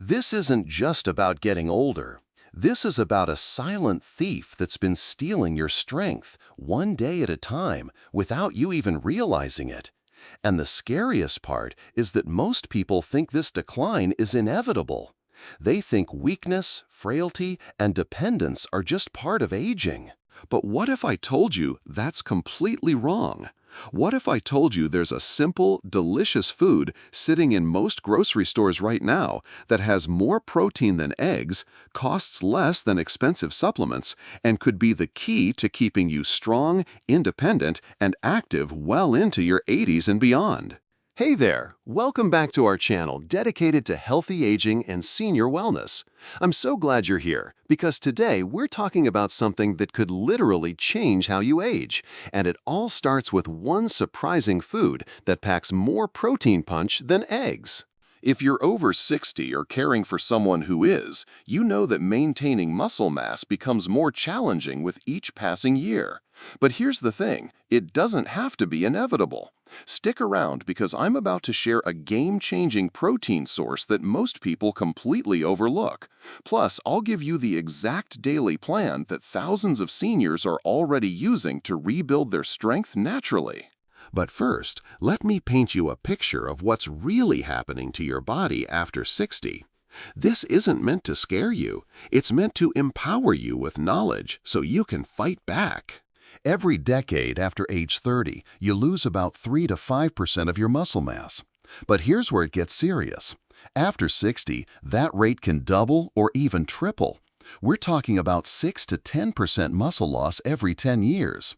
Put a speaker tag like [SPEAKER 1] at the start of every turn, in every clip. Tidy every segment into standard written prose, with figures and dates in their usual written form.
[SPEAKER 1] This isn't just about getting older. This is about a silent thief that's been stealing your strength, one day at a time, without you even realizing it. And the scariest part is that most people think this decline is inevitable. They think weakness, frailty, and dependence are just part of aging.
[SPEAKER 2] But what if I told you that's completely wrong? What if I told you there's a simple, delicious food sitting in most grocery stores right now that has more protein than eggs, costs less than expensive supplements, and could be the key to keeping you strong, independent, and active well into your 80s and beyond?
[SPEAKER 1] Hey there! Welcome back to our channel dedicated to healthy aging and senior wellness. I'm so glad you're here because today we're talking about something that could literally change how you age, and it all starts with one surprising food that packs more protein punch than eggs.
[SPEAKER 2] If you're over 60 or caring for someone who is, you know that maintaining muscle mass becomes more challenging with each passing year. But here's the thing, it doesn't have to be inevitable. Stick around because I'm about to share a game-changing protein source that most people completely overlook. Plus, I'll give you the exact daily plan that thousands of seniors are already using to rebuild their strength naturally.
[SPEAKER 1] But first, let me paint you a picture of what's really happening to your body after 60. This isn't meant to scare you. It's meant to empower you with knowledge so you can fight back. Every decade after age 30, you lose about 3 to 5% of your muscle mass. But here's where it gets serious. After 60, that rate can double or even triple. We're talking about 6 to 10% muscle loss every 10 years.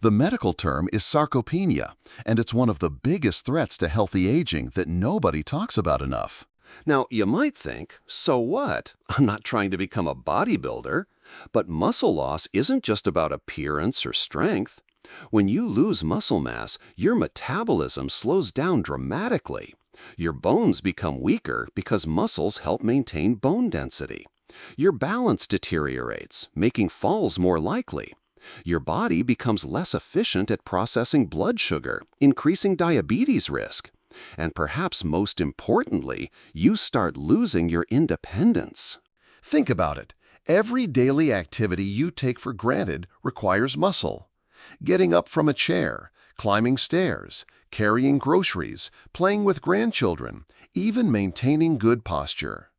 [SPEAKER 1] The medical term is sarcopenia, and it's one of the biggest threats to healthy aging that nobody talks about enough. Now, you might think, so what? I'm not trying to become a bodybuilder. But muscle loss isn't just about appearance or strength. When you lose muscle mass, your metabolism slows down dramatically. Your bones become weaker because muscles help maintain bone density. Your balance deteriorates, making falls more likely. Your body becomes less efficient at processing blood sugar, increasing diabetes risk. And perhaps most importantly, you start losing your independence. Think about it. Every daily activity you take for granted requires muscle. Getting up from a chair, climbing stairs, carrying groceries, playing with grandchildren, even maintaining good posture.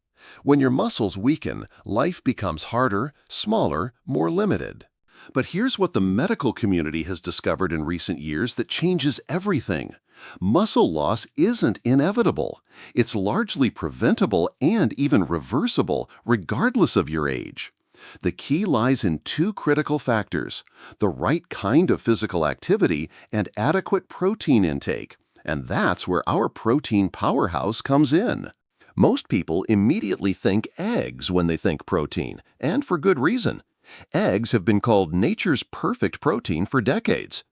[SPEAKER 1] When your muscles weaken, life becomes harder, smaller, more limited. But here's what the medical community has discovered in recent years that changes everything. Muscle loss isn't inevitable. It's largely preventable and even reversible, regardless of your age. The key lies in two critical factors: the right kind of physical activity and adequate protein intake. And that's where our protein powerhouse comes in. Most people immediately think eggs when they think protein, and for good reason. Eggs have been called nature's perfect protein for decades.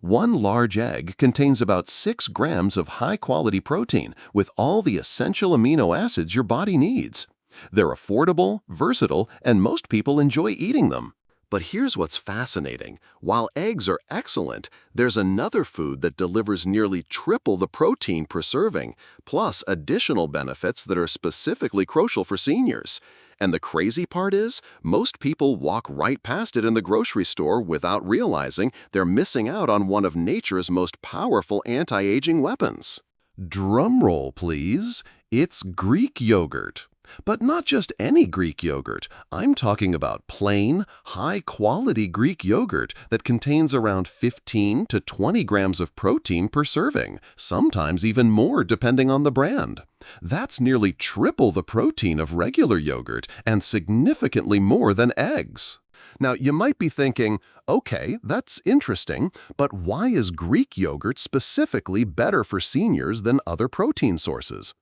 [SPEAKER 1] One large egg contains about 6 grams of high-quality protein with all the essential amino acids your body needs. They're affordable, versatile, and most people enjoy eating them. But here's what's fascinating. While eggs are excellent, there's another food that delivers nearly triple the protein per serving, plus additional benefits that are specifically crucial for seniors. And the crazy part is, most people walk right past it in the grocery store without realizing they're missing out on one of nature's most powerful anti-aging weapons. Drum roll, please. It's Greek yogurt. But not just any Greek yogurt. I'm talking about plain, high-quality Greek yogurt that contains around 15 to 20 grams of protein per serving, sometimes even more depending on the brand. That's nearly triple the protein of regular yogurt and significantly more than eggs. Now, you might be thinking, okay, that's interesting, but why is Greek yogurt specifically better for seniors than other protein sources?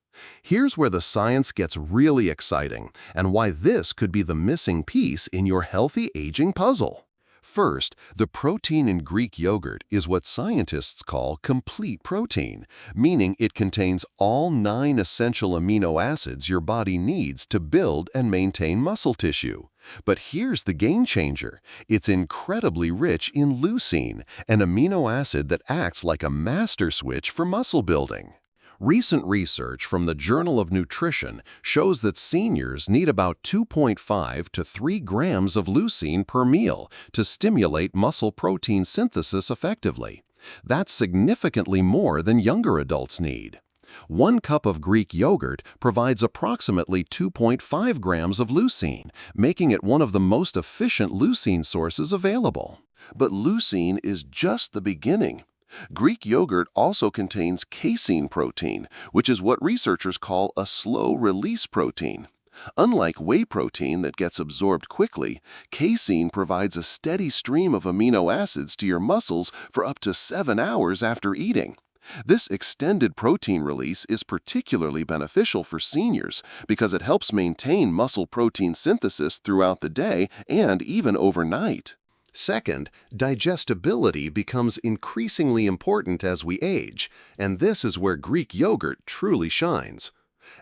[SPEAKER 1] Here's where the science gets really exciting and why this could be the missing piece in your healthy aging puzzle. First, the protein in Greek yogurt is what scientists call complete protein, meaning it contains all 9 essential amino acids your body needs to build and maintain muscle tissue. But here's the game changer. It's incredibly rich in leucine, an amino acid that acts like a master switch for muscle building. Recent research from the Journal of Nutrition shows that seniors need about 2.5 to 3 grams of leucine per meal to stimulate muscle protein synthesis effectively. That's significantly more than younger adults need. 1 cup of Greek yogurt provides approximately 2.5 grams of leucine, making it one of the most efficient leucine sources available.
[SPEAKER 2] But leucine is just the beginning. Greek yogurt also contains casein protein, which is what researchers call a slow-release protein. Unlike whey protein that gets absorbed quickly, casein provides a steady stream of amino acids to your muscles for up to 7 hours after eating. This extended protein release is particularly beneficial for seniors because it helps maintain muscle protein synthesis throughout the day and even overnight.
[SPEAKER 1] Second, digestibility becomes increasingly important as we age, and this is where Greek yogurt truly shines.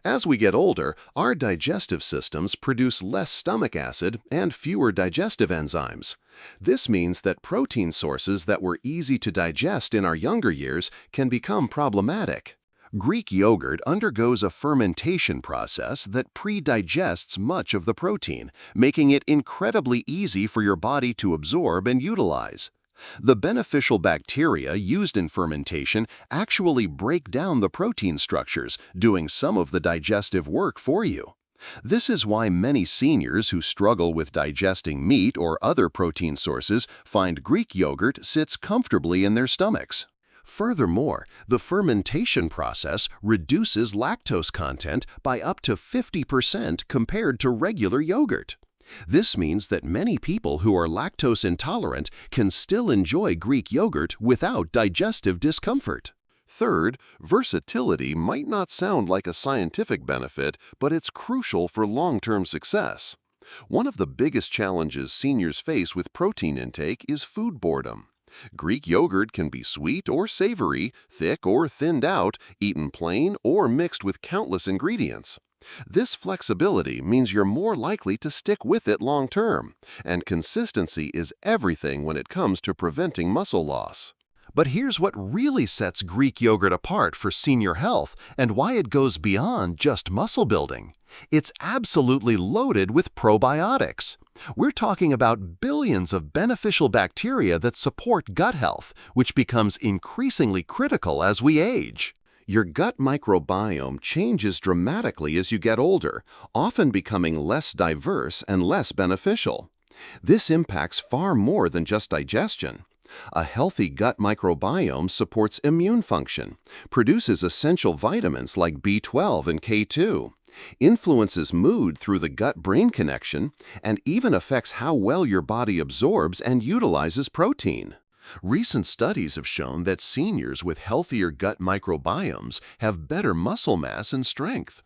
[SPEAKER 1] As we get older, our digestive systems produce less stomach acid and fewer digestive enzymes. This means that protein sources that were easy to digest in our younger years can become problematic. Greek yogurt undergoes a fermentation process that pre-digests much of the protein, making it incredibly easy for your body to absorb and utilize. The beneficial bacteria used in fermentation actually break down the protein structures, doing some of the digestive work for you. This is why many seniors who struggle with digesting meat or other protein sources find Greek yogurt sits comfortably in their stomachs. Furthermore, the fermentation process reduces lactose content by up to 50% compared to regular yogurt. This means that many people who are lactose intolerant can still enjoy Greek yogurt without digestive discomfort.
[SPEAKER 2] Third, versatility might not sound like a scientific benefit, but it's crucial for long-term success. One of the biggest challenges seniors face with protein intake is food boredom. Greek yogurt can be sweet or savory, thick or thinned out, eaten plain or mixed with countless ingredients. This flexibility means you're more likely to stick with it long term, and consistency is everything when it comes to preventing muscle loss.
[SPEAKER 1] But here's what really sets Greek yogurt apart for senior health and why it goes beyond just muscle building. It's absolutely loaded with probiotics. We're talking about billions of beneficial bacteria that support gut health, which becomes increasingly critical as we age. Your gut microbiome changes dramatically as you get older, often becoming less diverse and less beneficial. This impacts far more than just digestion. A healthy gut microbiome supports immune function, produces essential vitamins like B12 and K2, influences mood through the gut-brain connection, and even affects how well your body absorbs and utilizes protein. Recent studies have shown that seniors with healthier gut microbiomes have better muscle mass and strength.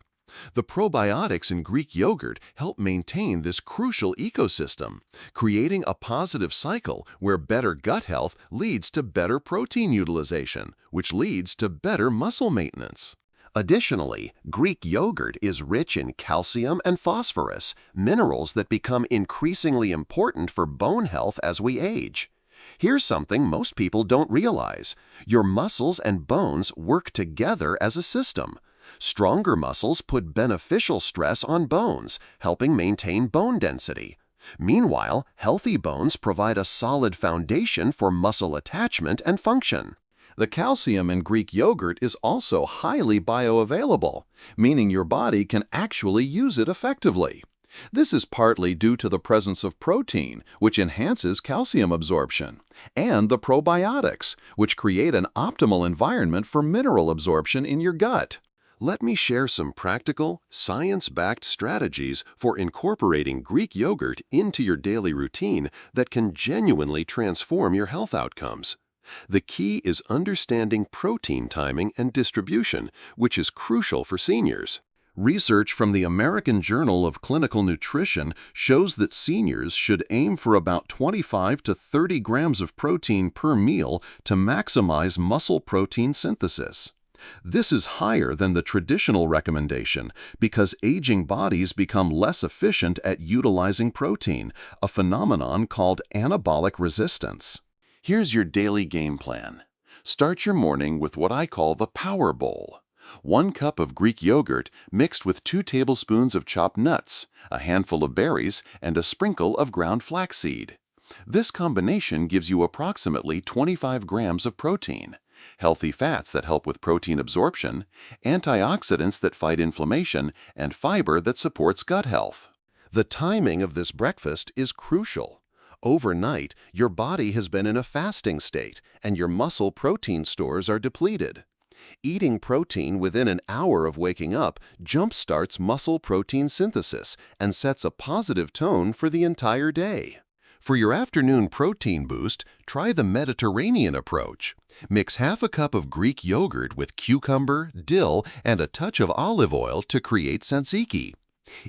[SPEAKER 1] The probiotics in Greek yogurt help maintain this crucial ecosystem, creating a positive cycle where better gut health leads to better protein utilization, which leads to better muscle maintenance. Additionally, Greek yogurt is rich in calcium and phosphorus, minerals that become increasingly important for bone health as we age. Here's something most people don't realize. Your muscles and bones work together as a system. Stronger muscles put beneficial stress on bones, helping maintain bone density. Meanwhile, healthy bones provide a solid foundation for muscle attachment and function. The calcium in Greek yogurt is also highly bioavailable, meaning your body can actually use it effectively. This is partly due to the presence of protein, which enhances calcium absorption, and the probiotics, which create an optimal environment for mineral absorption in your gut.
[SPEAKER 2] Let me share some practical, science-backed strategies for incorporating Greek yogurt into your daily routine that can genuinely transform your health outcomes. The key is understanding protein timing and distribution, which is crucial for seniors. Research from the American Journal of Clinical Nutrition shows that seniors should aim for about 25 to 30 grams of protein per meal to maximize muscle protein synthesis. This is higher than the traditional recommendation because aging bodies become less efficient at utilizing protein, a phenomenon called anabolic resistance. Here's your daily game plan. Start your morning with what I call the Power Bowl. 1 cup of Greek yogurt mixed with 2 tablespoons of chopped nuts, a handful of berries, and a sprinkle of ground flaxseed. This combination gives you approximately 25 grams of protein, healthy fats that help with protein absorption, antioxidants that fight inflammation, and fiber that supports gut health. The timing of this breakfast is crucial. Overnight, your body has been in a fasting state, and your muscle protein stores are depleted. Eating protein within an hour of waking up jumpstarts muscle protein synthesis and sets a positive tone for the entire day. For your afternoon protein boost, try the Mediterranean approach. Mix half a cup of Greek yogurt with cucumber, dill, and a touch of olive oil to create tzatziki.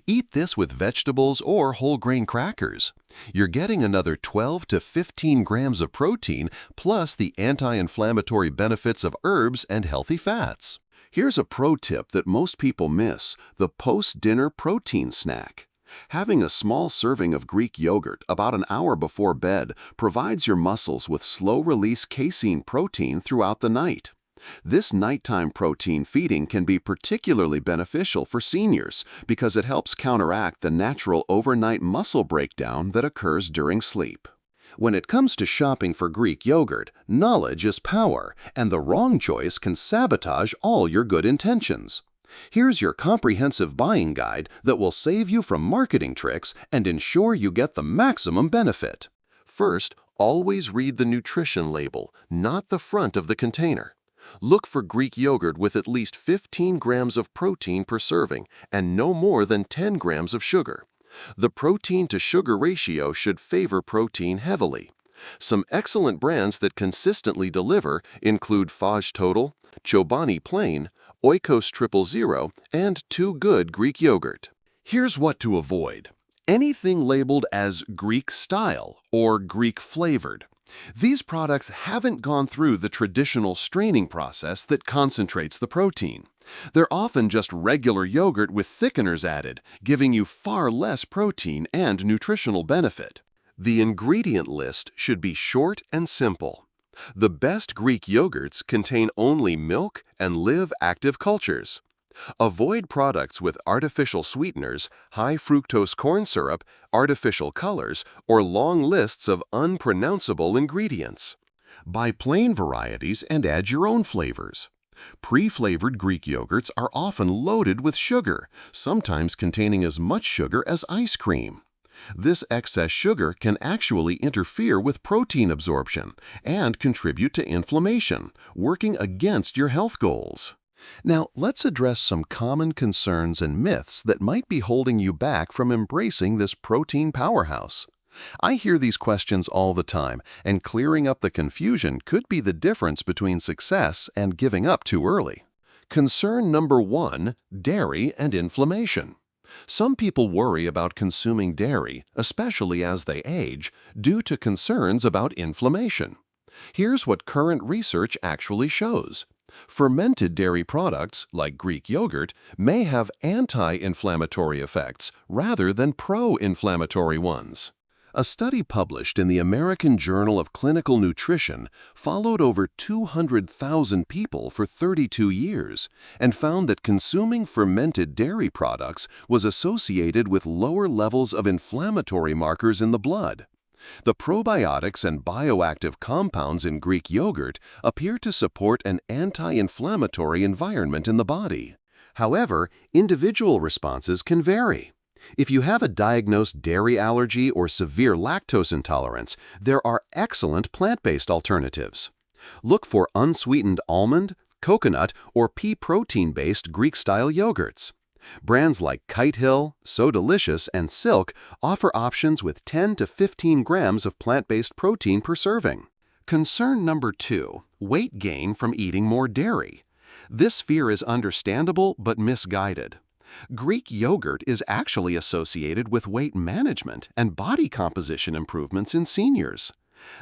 [SPEAKER 2] Eat this with vegetables or whole grain crackers. You're getting another 12 to 15 grams of protein plus the anti-inflammatory benefits of herbs and healthy fats. Here's a pro tip that most people miss: the post-dinner protein snack. Having a small serving of Greek yogurt about an hour before bed provides your muscles with slow-release casein protein throughout the night. This nighttime protein feeding can be particularly beneficial for seniors because it helps counteract the natural overnight muscle breakdown that occurs during sleep. When it comes to shopping for Greek yogurt, knowledge is power, and the wrong choice can sabotage all your good intentions. Here's your comprehensive buying guide that will save you from marketing tricks and ensure you get the maximum benefit. First, always read the nutrition label, not the front of the container. Look for Greek yogurt with at least 15 grams of protein per serving and no more than 10 grams of sugar. The protein-to-sugar ratio should favor protein heavily. Some excellent brands that consistently deliver include Fage Total, Chobani Plain, Oikos 000, and Too Good Greek Yogurt. Here's what to avoid: anything labeled as Greek style or Greek flavored. These products haven't gone through the traditional straining process that concentrates the protein. They're often just regular yogurt with thickeners added, giving you far less protein and nutritional benefit. The ingredient list should be short and simple. The best Greek yogurts contain only milk and live active cultures. Avoid products with artificial sweeteners, high fructose corn syrup, artificial colors, or long lists of unpronounceable ingredients. Buy plain varieties and add your own flavors. Pre-flavored Greek yogurts are often loaded with sugar, sometimes containing as much sugar as ice cream. This excess sugar can actually interfere with protein absorption and contribute to inflammation, working against your health goals. Now, let's address some common concerns and myths that might be holding you back from embracing this protein powerhouse. I hear these questions all the time, and clearing up the confusion could be the difference between success and giving up too early. Concern number 1: dairy and inflammation. Some people worry about consuming dairy, especially as they age, due to concerns about inflammation. Here's what current research actually shows. Fermented dairy products, like Greek yogurt, may have anti-inflammatory effects rather than pro-inflammatory ones. A study published in the American Journal of Clinical Nutrition followed over 200,000 people for 32 years and found that consuming fermented dairy products was associated with lower levels of inflammatory markers in the blood. The probiotics and bioactive compounds in Greek yogurt appear to support an anti-inflammatory environment in the body. However, individual responses can vary. If you have a diagnosed dairy allergy or severe lactose intolerance, there are excellent plant-based alternatives. Look for unsweetened almond, coconut, or pea protein-based Greek-style yogurts. Brands like Kite Hill, So Delicious, and Silk offer options with 10 to 15 grams of plant-based protein per serving. Concern number 2: weight gain from eating more dairy. This fear is understandable but misguided. Greek yogurt is actually associated with weight management and body composition improvements in seniors.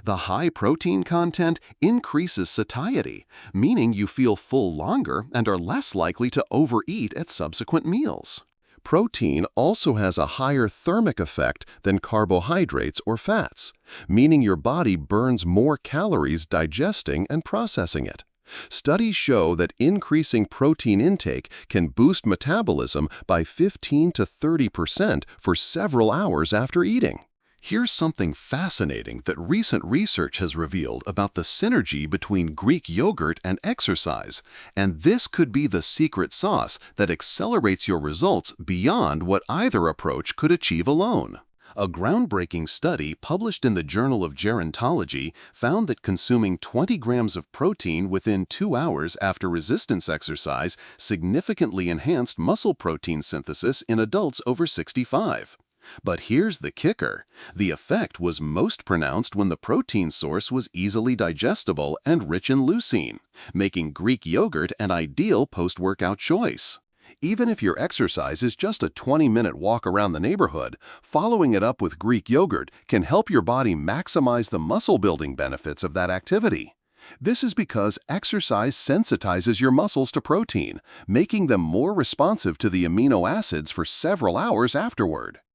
[SPEAKER 2] The high protein content increases satiety, meaning you feel full longer and are less likely to overeat at subsequent meals. Protein also has a higher thermic effect than carbohydrates or fats, meaning your body burns more calories digesting and processing it.
[SPEAKER 1] Studies show that increasing protein intake can boost metabolism by 15 to 30% for several hours after eating. Here's something fascinating that recent research has revealed about the synergy between Greek yogurt and exercise, and this could be the secret sauce that accelerates your results beyond what either approach could achieve alone. A groundbreaking study published in the Journal of Gerontology found that consuming 20 grams of protein within 2 hours after resistance exercise significantly enhanced muscle protein synthesis in adults over 65. But here's the kicker. The effect was most pronounced when the protein source was easily digestible and rich in leucine, making Greek yogurt an ideal post-workout choice. Even if your exercise is just a 20-minute walk around the neighborhood, following it up with Greek yogurt can help your body maximize the muscle-building benefits of that activity. This is because exercise sensitizes your muscles to protein, making them more responsive to the amino acids for several hours afterward.